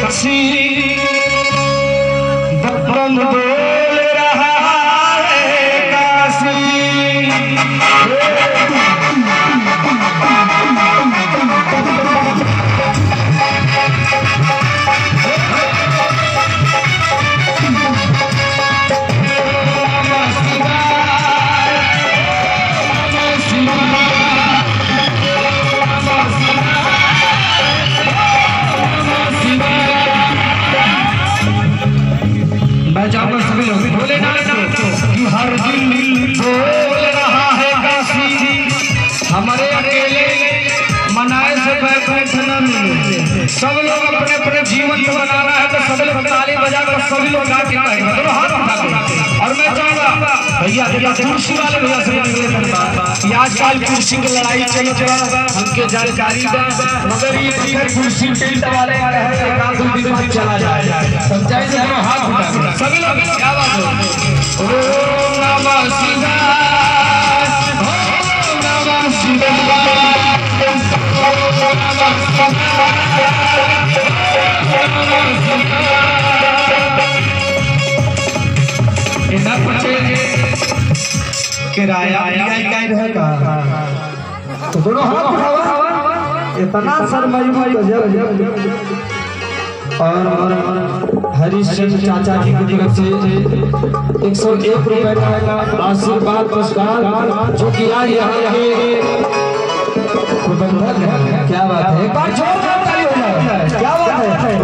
काशी बंद बोल रहा है काशी। मैं चाहूंगा सभी लोग बोले ना कि हर दिल बोल रहा है काशी। हमारे अकेले मनाए से बैठना मिले, सब लोग अपने अपने जीवन को बना रहा है तो सब लोग ताली बजाकर सभी लोग गा के कहेंगे दोनों हाथ उठा के। और मैं चाहूंगा भैया कुर्सी वाले भैया से आजकल कुर्सी की लड़ाई चल रहा हमके जानकारी मगर ये कुर्सी वाले चला जाए समझाई से हाथ उठा सभी लोग क्या बात है। ओम नमः शिवाय, ओम नमः शिवाय, किराया रहेगा तो दोनों हाथ उठावा इतना शर्माई और हरीश चाचा जी की तरफ से 101 रुपए का आशीर्वाद पुरस्कार जो कि आज यहाँ के प्रबंधक है। क्या बात है, एक बार जोरदार ताली हो जाए। क्या बात है।